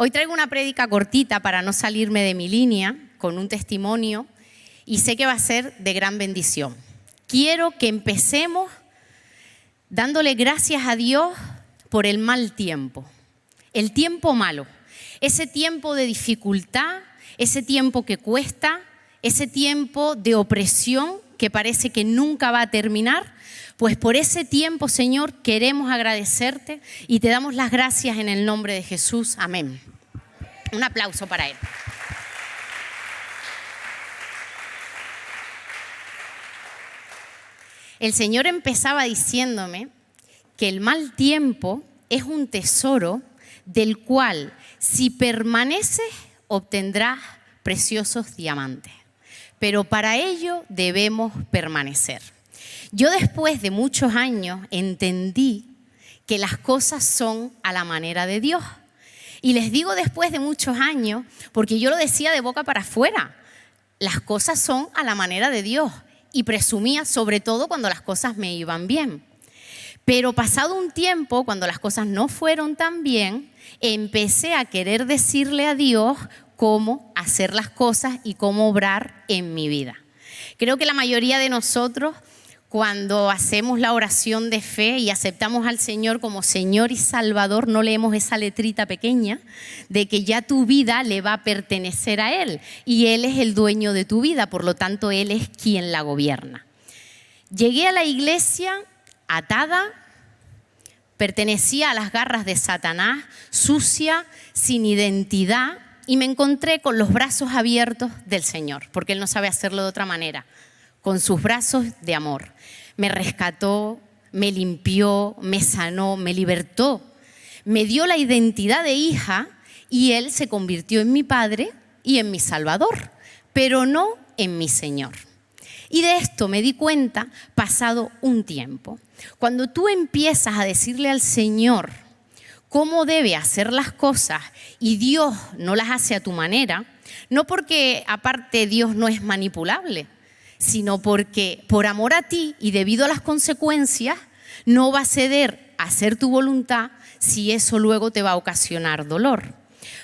Hoy traigo una prédica cortita para no salirme de mi línea, con un testimonio, y sé que va a ser de gran bendición. Quiero que empecemos dándole gracias a Dios por el mal tiempo, el tiempo malo, ese tiempo de dificultad, ese tiempo que cuesta, ese tiempo de opresión que parece que nunca va a terminar. Pues por ese tiempo, Señor, queremos agradecerte y te damos las gracias en el nombre de Jesús. Amén. Un aplauso para Él. El Señor empezaba diciéndome que el mal tiempo es un tesoro del cual, si permaneces, obtendrás preciosos diamantes. Pero para ello debemos permanecer. Yo después de muchos años entendí que las cosas son a la manera de Dios. Y les digo después de muchos años, porque yo lo decía de boca para afuera. Las cosas son a la manera de Dios. Y presumía sobre todo cuando las cosas me iban bien. Pero pasado un tiempo, cuando las cosas no fueron tan bien, empecé a querer decirle a Dios cómo hacer las cosas y cómo obrar en mi vida. Creo que la mayoría de nosotros, cuando hacemos la oración de fe y aceptamos al Señor como Señor y Salvador, no leemos esa letrita pequeña de que ya tu vida le va a pertenecer a Él y Él es el dueño de tu vida, por lo tanto Él es quien la gobierna. Llegué a la iglesia atada, pertenecía a las garras de Satanás, sucia, sin identidad, y me encontré con los brazos abiertos del Señor, porque Él no sabe hacerlo de otra manera, con sus brazos de amor. Me rescató, me limpió, me sanó, me libertó, me dio la identidad de hija y Él se convirtió en mi Padre y en mi Salvador, pero no en mi Señor. Y de esto me di cuenta pasado un tiempo. Cuando tú empiezas a decirle al Señor cómo debe hacer las cosas y Dios no las hace a tu manera, no porque aparte Dios no es manipulable, sino porque por amor a ti y debido a las consecuencias no va a ceder a hacer tu voluntad si eso luego te va a ocasionar dolor.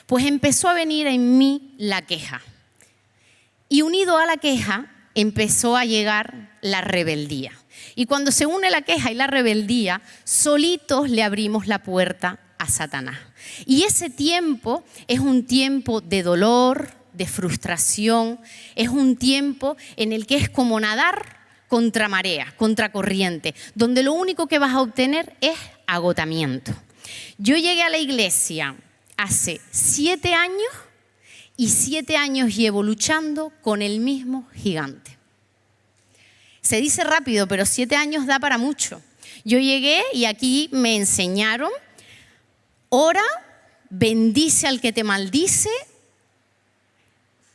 Pues empezó a venir en mí la queja y unido a la queja empezó a llegar la rebeldía. Y cuando se une la queja y la rebeldía, solitos le abrimos la puerta a Satanás. Y ese tiempo es un tiempo de dolor, de frustración, es un tiempo en el que es como nadar contra marea, contra corriente, donde lo único que vas a obtener es agotamiento. Yo llegué a la iglesia hace 7 años y 7 años llevo luchando con el mismo gigante. Se dice rápido, pero 7 años da para mucho. Yo llegué y aquí me enseñaron: ora, bendice al que te maldice,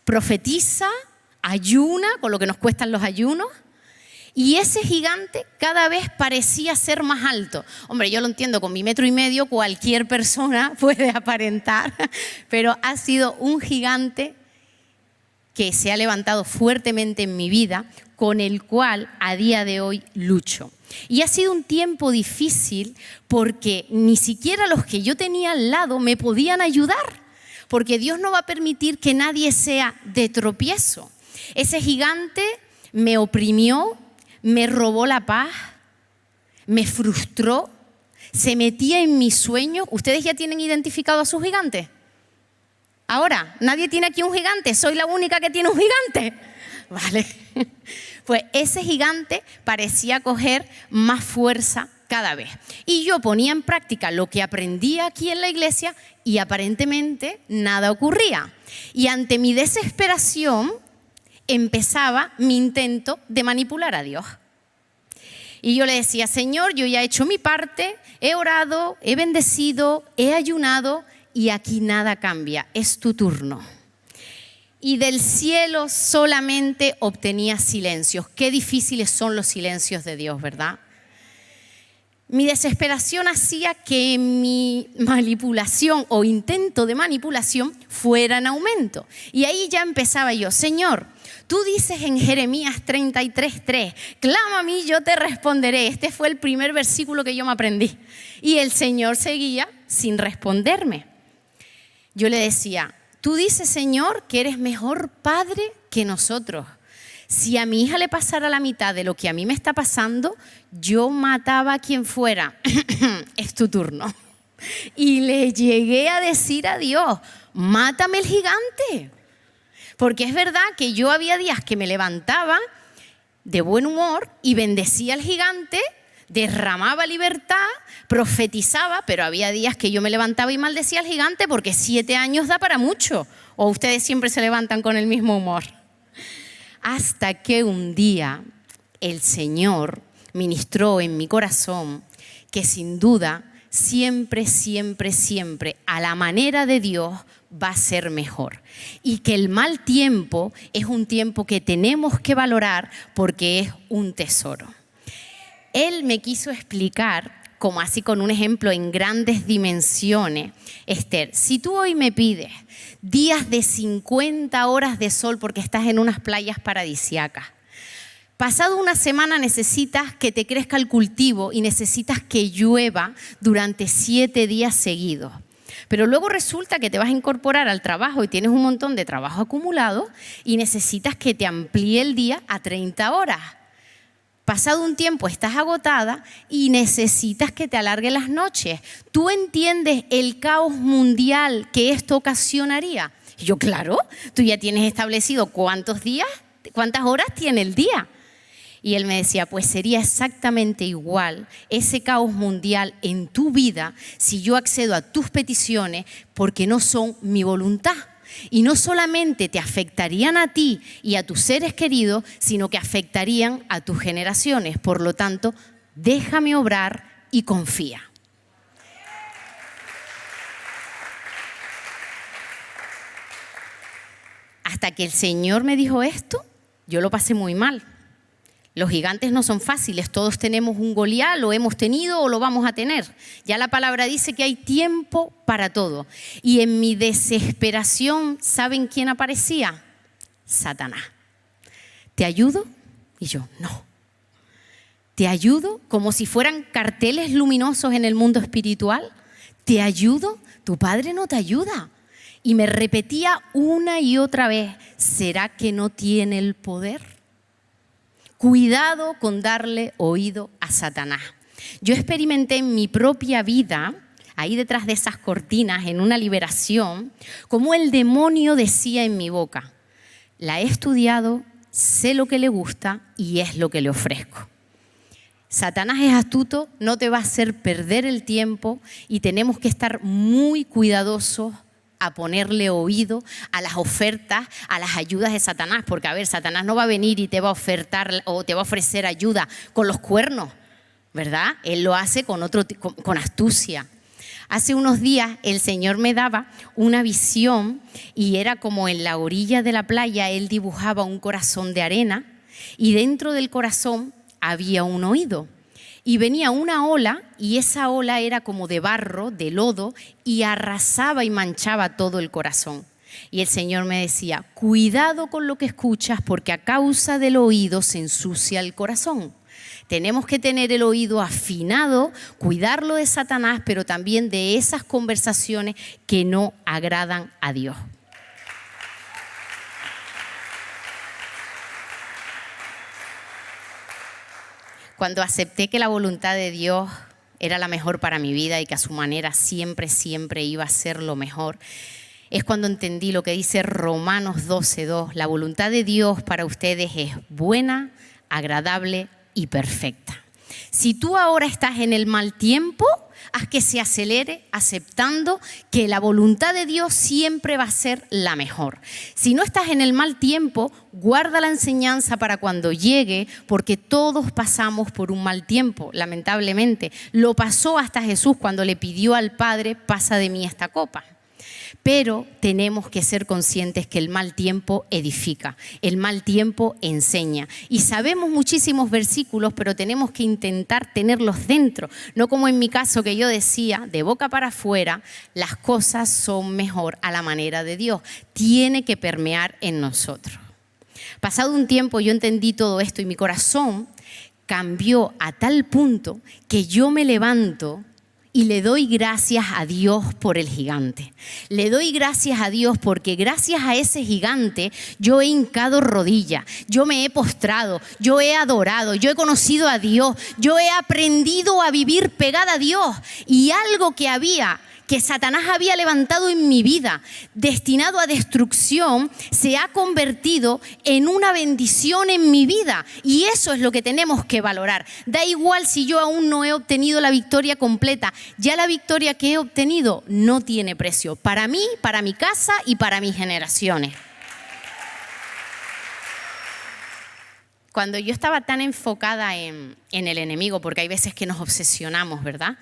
profetiza, ayuna, con lo que nos cuestan los ayunos. Y ese gigante cada vez parecía ser más alto. Hombre, yo lo entiendo, con mi 1,5 metros cualquier persona puede aparentar, pero ha sido un gigante que se ha levantado fuertemente en mi vida, con el cual a día de hoy lucho. Y ha sido un tiempo difícil porque ni siquiera los que yo tenía al lado me podían ayudar, porque Dios no va a permitir que nadie sea de tropiezo. Ese gigante me oprimió, me robó la paz, me frustró, se metía en mis sueños. ¿Ustedes ya tienen identificado a sus gigantes? Ahora, nadie tiene aquí un gigante, soy la única que tiene un gigante. Vale. Pues ese gigante parecía coger más fuerza cada vez. Y yo ponía en práctica lo que aprendía aquí en la iglesia y aparentemente nada ocurría. Y ante mi desesperación empezaba mi intento de manipular a Dios. Y yo le decía: Señor, yo ya he hecho mi parte, he orado, he bendecido, he ayunado y aquí nada cambia, es tu turno. Y del cielo solamente obtenía silencios. Qué difíciles son los silencios de Dios, ¿verdad? Mi desesperación hacía que mi manipulación o intento de manipulación fuera en aumento. Y ahí ya empezaba yo: Señor, tú dices en Jeremías 33:3, clama a mí, yo te responderé. Este fue el primer versículo que yo me aprendí. Y el Señor seguía sin responderme. Yo le decía, tú dices, Señor, que eres mejor padre que nosotros. Si a mi hija le pasara la mitad de lo que a mí me está pasando, yo mataba a quien fuera. Es tu turno. Y le llegué a decir a Dios, mátame el gigante. Porque es verdad que yo había días que me levantaba de buen humor y bendecía al gigante, derramaba libertad, profetizaba, pero había días que yo me levantaba y maldecía al gigante porque 7 años da para mucho. O ustedes siempre se levantan con el mismo humor. Hasta que un día el Señor ministró en mi corazón que sin duda siempre, siempre, siempre a la manera de Dios va a ser mejor. Y que el mal tiempo es un tiempo que tenemos que valorar porque es un tesoro. Él me quiso explicar, como así con un ejemplo en grandes dimensiones, Esther, si tú hoy me pides días de 50 horas de sol porque estás en unas playas paradisíacas, pasado una semana necesitas que te crezca el cultivo y necesitas que llueva durante 7 días seguidos. Pero luego resulta que te vas a incorporar al trabajo y tienes un montón de trabajo acumulado y necesitas que te amplíe el día a 30 horas. Pasado un tiempo estás agotada y necesitas que te alargue las noches. ¿Tú entiendes el caos mundial que esto ocasionaría? Y yo, claro, tú ya tienes establecido cuántos días, cuántas horas tiene el día. Y él me decía, pues sería exactamente igual ese caos mundial en tu vida si yo accedo a tus peticiones porque no son mi voluntad. Y no solamente te afectarían a ti y a tus seres queridos, sino que afectarían a tus generaciones. Por lo tanto, déjame obrar y confía. Hasta que el Señor me dijo esto, yo lo pasé muy mal. Los gigantes no son fáciles, todos tenemos un Goliat, lo hemos tenido o lo vamos a tener. Ya la palabra dice que hay tiempo para todo. Y en mi desesperación, ¿saben quién aparecía? Satanás. ¿Te ayudo? Y yo, no. ¿Te ayudo? Como si fueran carteles luminosos en el mundo espiritual. ¿Te ayudo? Tu padre no te ayuda. Y me repetía una y otra vez, ¿será que no tiene el poder? Cuidado con darle oído a Satanás. Yo experimenté en mi propia vida, ahí detrás de esas cortinas, en una liberación, como el demonio decía en mi boca, la he estudiado, sé lo que le gusta y es lo que le ofrezco. Satanás es astuto, no te va a hacer perder el tiempo y tenemos que estar muy cuidadosos a ponerle oído a las ofertas, a las ayudas de Satanás. Porque, a ver, Satanás no va a venir y te va a ofertar o te va a ofrecer ayuda con los cuernos, ¿verdad? Él lo hace con astucia. Hace unos días el Señor me daba una visión y era como en la orilla de la playa, Él dibujaba un corazón de arena y dentro del corazón había un oído. Y venía una ola y esa ola era como de barro, de lodo y arrasaba y manchaba todo el corazón. Y el Señor me decía, cuidado con lo que escuchas porque a causa del oído se ensucia el corazón. Tenemos que tener el oído afinado, cuidarlo de Satanás, pero también de esas conversaciones que no agradan a Dios. Cuando acepté que la voluntad de Dios era la mejor para mi vida y que a su manera siempre, siempre iba a ser lo mejor, es cuando entendí lo que dice Romanos 12:2. La voluntad de Dios para ustedes es buena, agradable y perfecta. Si tú ahora estás en el mal tiempo, haz que se acelere aceptando que la voluntad de Dios siempre va a ser la mejor. Si no estás en el mal tiempo, guarda la enseñanza para cuando llegue, porque todos pasamos por un mal tiempo, lamentablemente. Lo pasó hasta Jesús cuando le pidió al Padre, pasa de mí esta copa. Pero tenemos que ser conscientes que el mal tiempo edifica, el mal tiempo enseña. Y sabemos muchísimos versículos, pero tenemos que intentar tenerlos dentro. No como en mi caso que yo decía, de boca para afuera, las cosas son mejor a la manera de Dios. Tiene que permear en nosotros. Pasado un tiempo yo entendí todo esto y mi corazón cambió a tal punto que yo me levanto Y le doy gracias a Dios por el gigante. Le doy gracias a Dios porque gracias a ese gigante yo he hincado rodilla, yo me he postrado, yo he adorado, yo he conocido a Dios, yo he aprendido a vivir pegada a Dios. Y algo que Satanás había levantado en mi vida, destinado a destrucción, se ha convertido en una bendición en mi vida. Y eso es lo que tenemos que valorar. Da igual si yo aún no he obtenido la victoria completa, ya la victoria que he obtenido no tiene precio. Para mí, para mi casa y para mis generaciones. Cuando yo estaba tan enfocada en el enemigo, porque hay veces que nos obsesionamos, ¿verdad?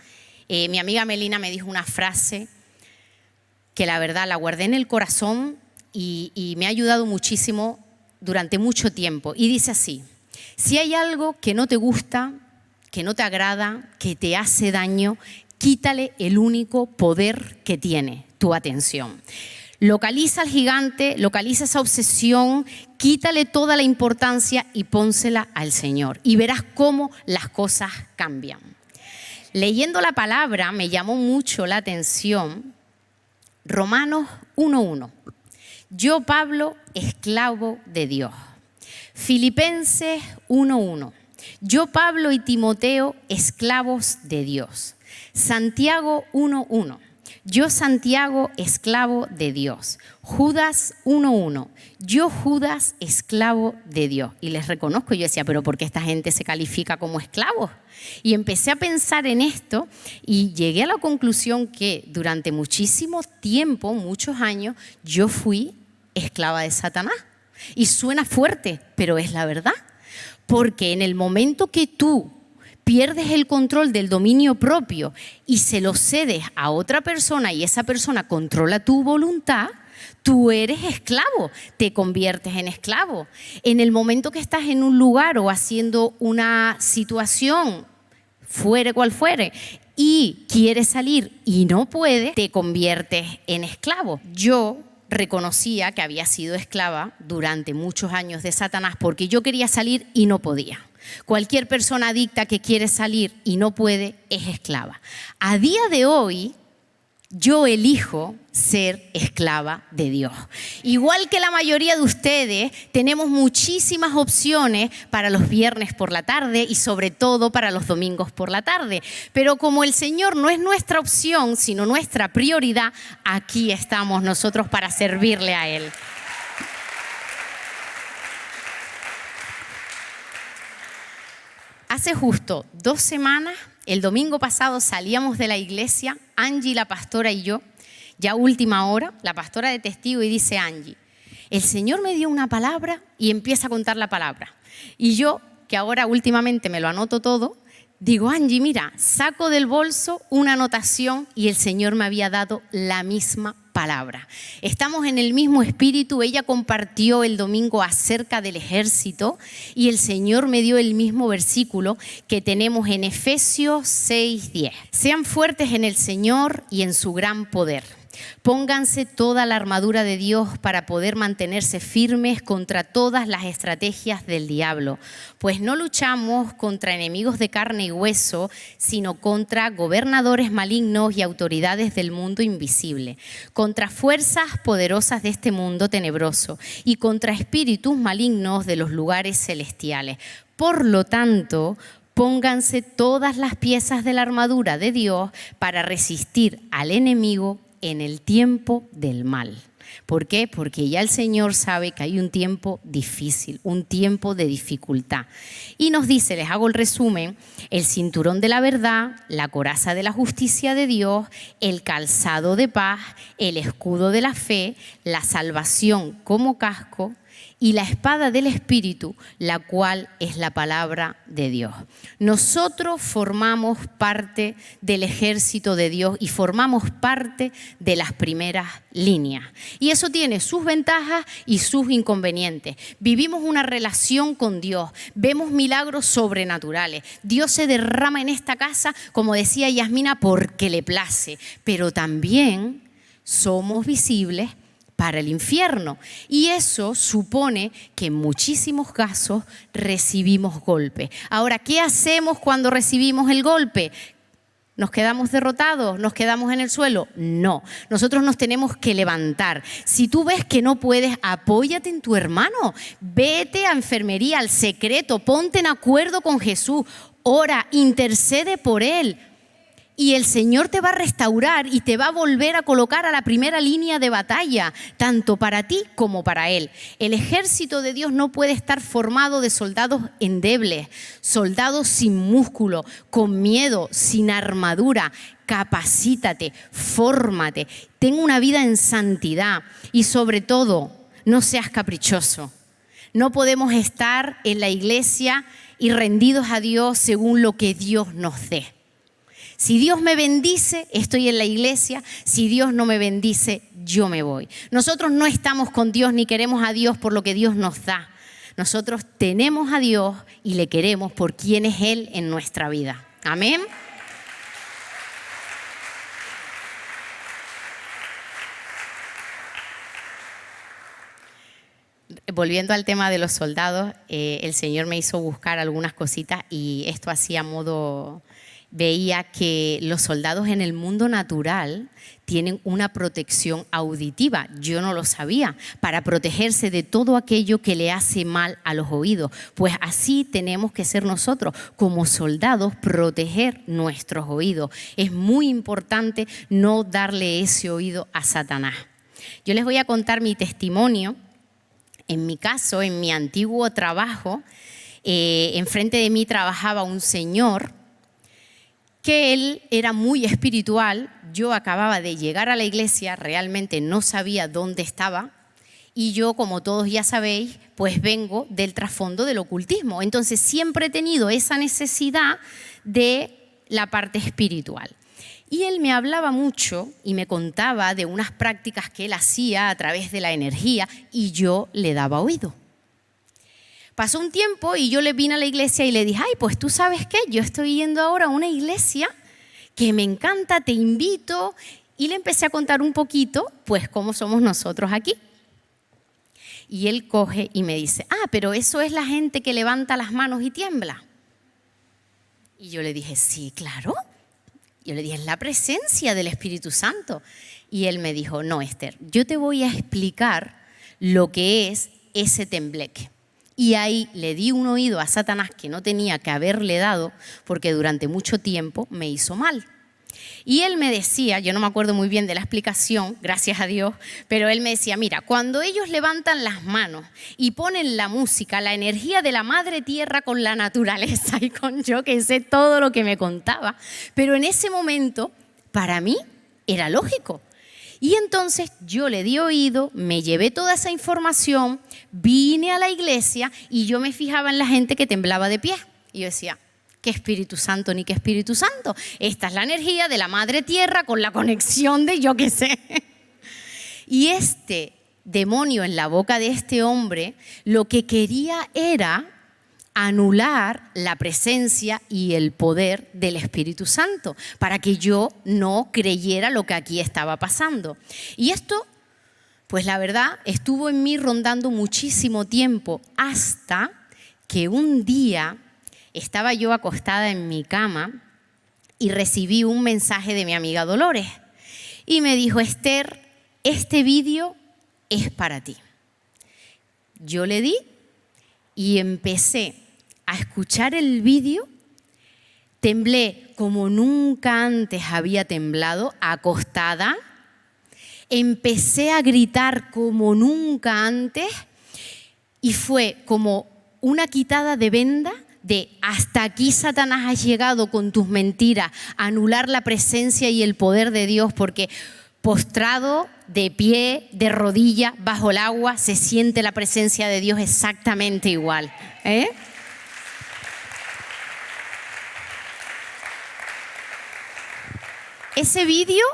Mi amiga Melina me dijo una frase que la verdad la guardé en el corazón y me ha ayudado muchísimo durante mucho tiempo. Y dice así: si hay algo que no te gusta, que no te agrada, que te hace daño, quítale el único poder que tiene, tu atención. Localiza al gigante, localiza esa obsesión, quítale toda la importancia y pónsela al Señor. Y verás cómo las cosas cambian. Leyendo la palabra me llamó mucho la atención Romanos 1:1. Yo, Pablo, esclavo de Dios. Filipenses 1:1. Yo, Pablo y Timoteo, esclavos de Dios. Santiago 1:1. Yo, Santiago, esclavo de Dios. Judas 1:1. Yo, Judas, esclavo de Dios. Y les reconozco, yo decía, pero ¿por qué esta gente se califica como esclavos? Y empecé a pensar en esto y llegué a la conclusión que durante muchísimo tiempo, muchos años, yo fui esclava de Satanás. Y suena fuerte, pero es la verdad. Porque en el momento que tú pierdes el control del dominio propio y se lo cedes a otra persona y esa persona controla tu voluntad, tú eres esclavo, te conviertes en esclavo. En el momento que estás en un lugar o haciendo una situación, fuere cual fuere, y quieres salir y no puedes, te conviertes en esclavo. Yo reconocía que había sido esclava durante muchos años de Satanás porque yo quería salir y no podía. Cualquier persona adicta que quiere salir y no puede es esclava. A día de hoy, yo elijo ser esclava de Dios. Igual que la mayoría de ustedes, tenemos muchísimas opciones para los viernes por la tarde y sobre todo para los domingos por la tarde. Pero como el Señor no es nuestra opción, sino nuestra prioridad, aquí estamos nosotros para servirle a Él. Hace justo 2 semanas, el domingo pasado salíamos de la iglesia, Angie, la pastora y yo, ya última hora, la pastora de testigo, y dice Angie, el Señor me dio una palabra y empieza a contar la palabra. Y yo, que ahora últimamente me lo anoto todo, digo, Angie, mira, saco del bolso una anotación y el Señor me había dado la misma palabra. Estamos en el mismo espíritu. Ella compartió el domingo acerca del ejército y el Señor me dio el mismo versículo que tenemos en Efesios 6:10. Sean fuertes en el Señor y en su gran poder. Pónganse toda la armadura de Dios para poder mantenerse firmes contra todas las estrategias del diablo, pues no luchamos contra enemigos de carne y hueso, sino contra gobernadores malignos y autoridades del mundo invisible, contra fuerzas poderosas de este mundo tenebroso y contra espíritus malignos de los lugares celestiales. Por lo tanto, pónganse todas las piezas de la armadura de Dios para resistir al enemigo en el tiempo del mal. ¿Por qué? Porque ya el Señor sabe que hay un tiempo difícil, un tiempo de dificultad. Y nos dice, les hago el resumen, el cinturón de la verdad, la coraza de la justicia de Dios, el calzado de paz, el escudo de la fe, la salvación como casco y la espada del Espíritu, la cual es la palabra de Dios. Nosotros formamos parte del ejército de Dios y formamos parte de las primeras líneas. Y eso tiene sus ventajas y sus inconvenientes. Vivimos una relación con Dios, vemos milagros sobrenaturales. Dios se derrama en esta casa, como decía Yasmina, porque le place, pero también somos visibles para el infierno. Y eso supone que en muchísimos casos recibimos golpes. Ahora, ¿qué hacemos cuando recibimos el golpe? ¿Nos quedamos derrotados? ¿Nos quedamos en el suelo? No, nosotros nos tenemos que levantar. Si tú ves que no puedes, apóyate en tu hermano. Vete a enfermería, al secreto, ponte en acuerdo con Jesús, ora, intercede por él. Y el Señor te va a restaurar y te va a volver a colocar a la primera línea de batalla, tanto para ti como para Él. El ejército de Dios no puede estar formado de soldados endebles, soldados sin músculo, con miedo, sin armadura. Capacítate, fórmate, ten una vida en santidad y sobre todo, no seas caprichoso. No podemos estar en la iglesia y rendidos a Dios según lo que Dios nos dé. Si Dios me bendice, estoy en la iglesia. Si Dios no me bendice, yo me voy. Nosotros no estamos con Dios ni queremos a Dios por lo que Dios nos da. Nosotros tenemos a Dios y le queremos por quién es Él en nuestra vida. Amén. Volviendo al tema de los soldados, el Señor me hizo buscar algunas cositas y esto hacía modo... Veía que los soldados en el mundo natural tienen una protección auditiva. Yo no lo sabía, para protegerse de todo aquello que le hace mal a los oídos. Pues así tenemos que ser nosotros, como soldados, proteger nuestros oídos. Es muy importante no darle ese oído a Satanás. Yo les voy a contar mi testimonio. En mi caso, en mi antiguo trabajo, enfrente de mí trabajaba un señor que él era muy espiritual. Yo acababa de llegar a la iglesia, realmente no sabía dónde estaba y yo, como todos ya sabéis, pues vengo del trasfondo del ocultismo. Entonces siempre he tenido esa necesidad de la parte espiritual. Y él me hablaba mucho y me contaba de unas prácticas que él hacía a través de la energía y yo le daba oído. Pasó un tiempo y yo le vine a la iglesia y le dije, ay, pues tú sabes qué, yo estoy yendo ahora a una iglesia que me encanta, te invito. Y le empecé a contar un poquito, pues, cómo somos nosotros aquí. Y él coge y me dice, pero eso es la gente que levanta las manos y tiembla. Y yo le dije, sí, claro. Yo le dije, es la presencia del Espíritu Santo. Y él me dijo, no, Esther, yo te voy a explicar lo que es ese tembleque. Y ahí le di un oído a Satanás que no tenía que haberle dado porque durante mucho tiempo me hizo mal. Y él me decía, yo no me acuerdo muy bien de la explicación, gracias a Dios, pero él me decía, mira, cuando ellos levantan las manos y ponen la música, la energía de la madre tierra con la naturaleza y con yo que sé todo lo que me contaba, pero en ese momento para mí era lógico. Y entonces yo le di oído, me llevé toda esa información, vine a la iglesia y yo me fijaba en la gente que temblaba de pie. Y yo decía, ¿qué Espíritu Santo ni qué Espíritu Santo? Esta es la energía de la Madre Tierra con la conexión de yo qué sé. Y este demonio en la boca de este hombre lo que quería era anular la presencia y el poder del Espíritu Santo para que yo no creyera lo que aquí estaba pasando. Y esto, pues la verdad, estuvo en mí rondando muchísimo tiempo hasta que un día estaba yo acostada en mi cama y recibí un mensaje de mi amiga Dolores y me dijo, Esther, este vídeo es para ti. Yo le di y empecé a escuchar el vídeo, temblé como nunca antes había temblado, acostada, empecé a gritar como nunca antes y fue como una quitada de venda de hasta aquí Satanás ha llegado con tus mentiras, a anular la presencia y el poder de Dios, porque postrado, de pie, de rodilla, bajo el agua, se siente la presencia de Dios exactamente igual. Ese vídeo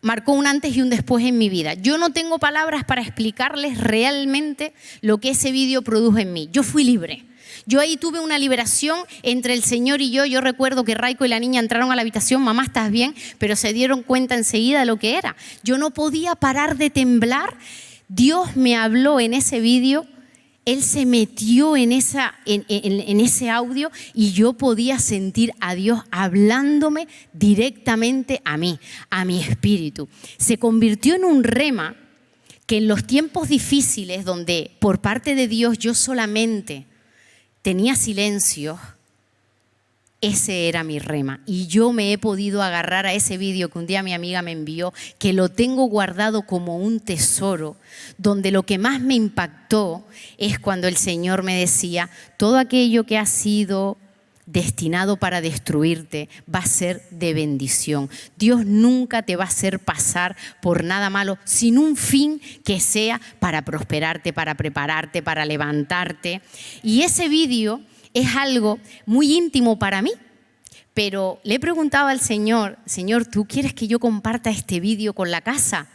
marcó un antes y un después en mi vida. Yo no tengo palabras para explicarles realmente lo que ese vídeo produjo en mí. Yo fui libre. Yo ahí tuve una liberación entre el Señor y yo. Yo recuerdo que Raiko y la niña entraron a la habitación, mamá, ¿estás bien? Pero se dieron cuenta enseguida de lo que era. Yo no podía parar de temblar. Dios me habló en ese vídeo Él se metió en ese audio y yo podía sentir a Dios hablándome directamente a mí, a mi espíritu. Se convirtió en un rema que en los tiempos difíciles, donde por parte de Dios yo solamente tenía silencio, ese era mi rema. Y yo me he podido agarrar a ese vídeo que un día mi amiga me envió, que lo tengo guardado como un tesoro, donde lo que más me impactó es cuando el Señor me decía: todo aquello que ha sido destinado para destruirte va a ser de bendición. Dios nunca te va a hacer pasar por nada malo, sin un fin que sea para prosperarte, para prepararte, para levantarte. Y ese vídeo es algo muy íntimo para mí, pero le he preguntado al Señor: Señor, ¿tú quieres que yo comparta este vídeo con la casa?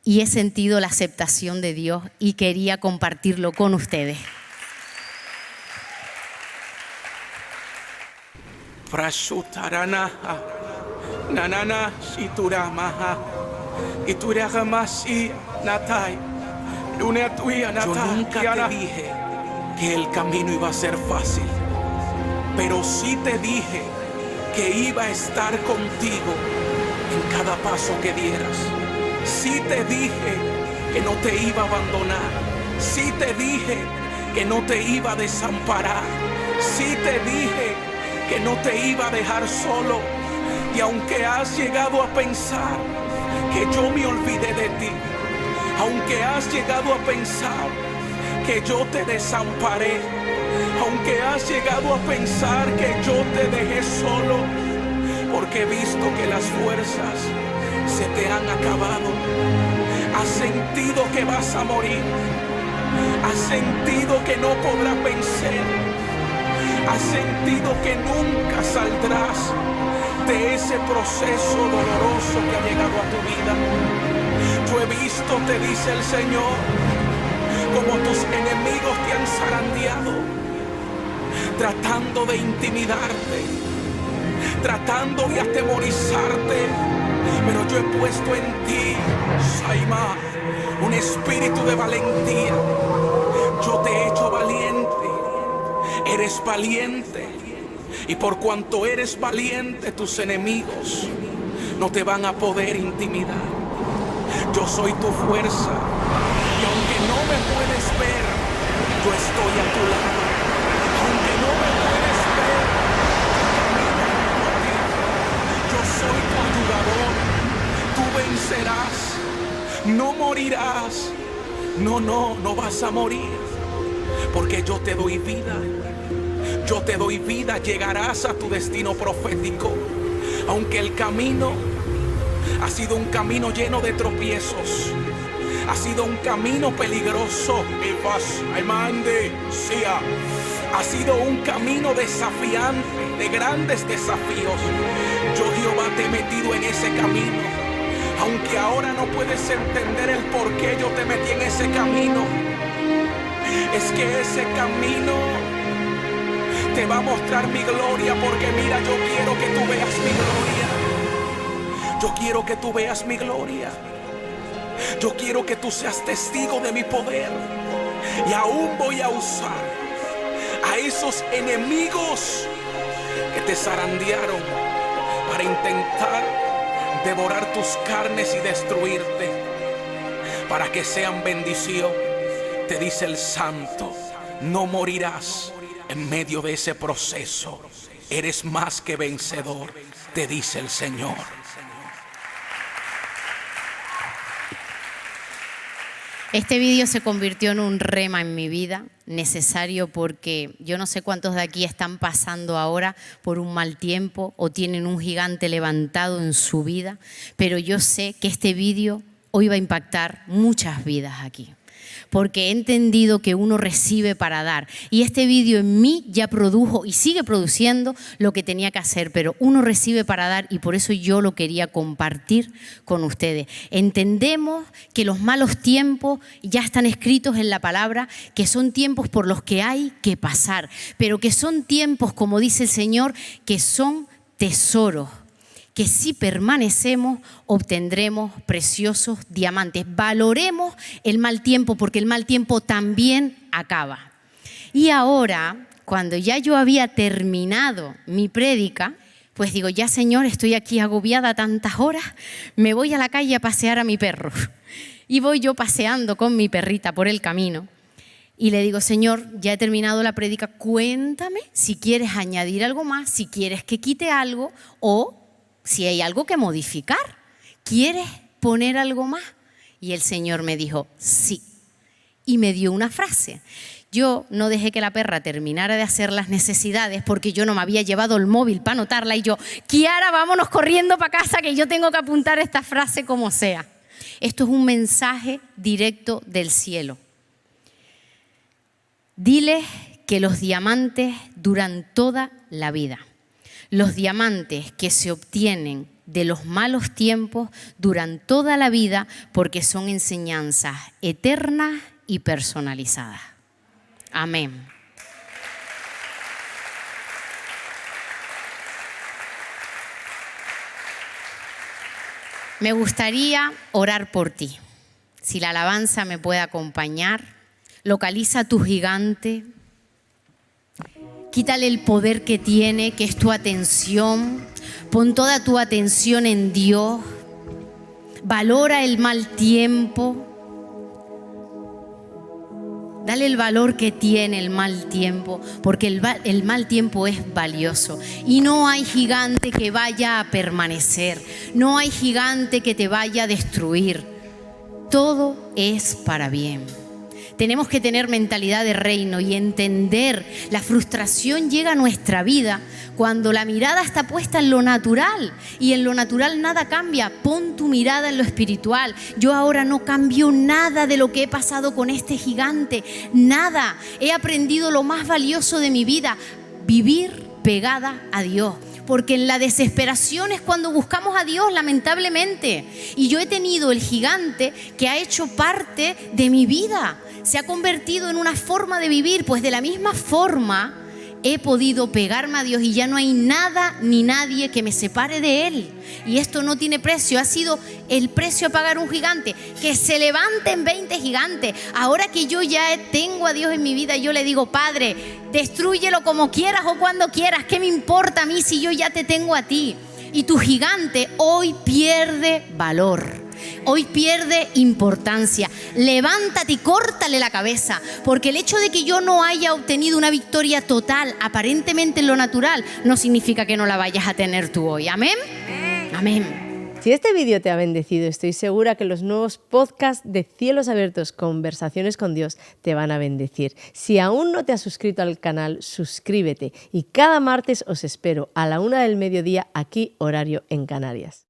Y he sentido la aceptación de Dios y quería compartirlo con ustedes. Prashutaranaha, nanana shituramaha, ituriagamasi natai, luneatuia natai. Yo nunca te dije que el camino iba a ser fácil, pero sí te dije que iba a estar contigo en cada paso que dieras. Sí te dije que no te iba a abandonar. Sí te dije que no te iba a desamparar. Sí te dije que no te iba a dejar solo. Y aunque has llegado a pensar que yo me olvidé de ti, aunque has llegado a pensar que yo te desamparé, aunque has llegado a pensar que yo te dejé solo, porque he visto que las fuerzas se te han acabado, has sentido que vas a morir, has sentido que no podrás vencer, has sentido que nunca saldrás de ese proceso doloroso que ha llegado a tu vida. Yo he visto, te dice el Señor, como tus enemigos te han zarandeado, tratando de intimidarte, tratando de atemorizarte, pero yo he puesto en ti, Saima, un espíritu de valentía. Yo te he hecho valiente, eres valiente, y por cuanto eres valiente, tus enemigos no te van a poder intimidar. Yo soy tu fuerza, y aunque no me puedes ver, yo estoy a tu lado. Aunque no me puedes ver, yo soy tu ayudador. Tú vencerás, no morirás. No vas a morir, porque yo te doy vida. Yo te doy vida, llegarás a tu destino profético. Aunque el camino ha sido un camino lleno de tropiezos, ha sido un camino peligroso, ha sido un camino desafiante, de grandes desafíos. Yo, Jehová, te he metido en ese camino. Aunque ahora no puedes entender el por qué yo te metí en ese camino, es que ese camino te va a mostrar mi gloria, porque mira, yo quiero que tú veas mi gloria. Yo quiero que tú veas mi gloria. Yo quiero que tú seas testigo de mi poder. Y aún voy a usar a esos enemigos que te zarandearon para intentar devorar tus carnes y destruirte, para que sean bendición. Te dice el Santo, no morirás en medio de ese proceso. Eres más que vencedor, te dice el Señor. Este vídeo se convirtió en un rema en mi vida, necesario, porque yo no sé cuántos de aquí están pasando ahora por un mal tiempo o tienen un gigante levantado en su vida, pero yo sé que este vídeo hoy va a impactar muchas vidas aquí, porque he entendido que uno recibe para dar. Y este vídeo en mí ya produjo y sigue produciendo lo que tenía que hacer, pero uno recibe para dar, y por eso yo lo quería compartir con ustedes. Entendemos que los malos tiempos ya están escritos en la palabra, que son tiempos por los que hay que pasar, pero que son tiempos, como dice el Señor, que son tesoros, que si permanecemos obtendremos preciosos diamantes. Valoremos el mal tiempo, porque el mal tiempo también acaba. Y ahora, cuando ya yo había terminado mi prédica, pues digo, ya Señor, estoy aquí agobiada tantas horas, me voy a la calle a pasear a mi perro. Y voy yo paseando con mi perrita por el camino y le digo, Señor, ya he terminado la prédica, cuéntame si quieres añadir algo más, si quieres que quite algo o si hay algo que modificar. ¿Quieres poner algo más? Y el Señor me dijo, sí. Y me dio una frase. Yo no dejé que la perra terminara de hacer las necesidades porque yo no me había llevado el móvil para anotarla y yo, Kiara, vámonos corriendo para casa que yo tengo que apuntar esta frase como sea. Esto es un mensaje directo del cielo. Diles que los diamantes duran toda la vida. Los diamantes que se obtienen de los malos tiempos duran toda la vida porque son enseñanzas eternas y personalizadas. Amén. Me gustaría orar por ti. Si la alabanza me puede acompañar, localiza a tu gigante, quítale el poder que tiene, que es tu atención, pon toda tu atención en Dios, valora el mal tiempo, dale el valor que tiene el mal tiempo, porque el mal tiempo es valioso y no hay gigante que vaya a permanecer, no hay gigante que te vaya a destruir, todo es para bien. Tenemos que tener mentalidad de reino y entender, la frustración llega a nuestra vida cuando la mirada está puesta en lo natural y en lo natural nada cambia. Pon tu mirada en lo espiritual. Yo ahora no cambio nada de lo que he pasado con este gigante, nada. He aprendido lo más valioso de mi vida, vivir pegada a Dios. Porque en la desesperación es cuando buscamos a Dios, lamentablemente. Y yo he tenido el gigante que ha hecho parte de mi vida. Se ha convertido en una forma de vivir, pues de la misma forma he podido pegarme a Dios y ya no hay nada ni nadie que me separe de Él. Y esto no tiene precio, ha sido el precio a pagar un gigante. Que se levanten 20 gigantes. Ahora que yo ya tengo a Dios en mi vida, yo le digo, Padre, destrúyelo como quieras o cuando quieras. ¿Qué me importa a mí si yo ya te tengo a ti? Y tu gigante hoy pierde valor. Hoy pierde importancia. Levántate y córtale la cabeza, porque el hecho de que yo no haya obtenido una victoria total, aparentemente en lo natural, no significa que no la vayas a tener tú hoy. ¿Amén? Amén. Si este vídeo te ha bendecido, estoy segura que los nuevos podcasts de Cielos Abiertos, Conversaciones con Dios, te van a bendecir. Si aún no te has suscrito al canal, suscríbete y cada martes os espero a la 1:00 PM aquí, horario en Canarias.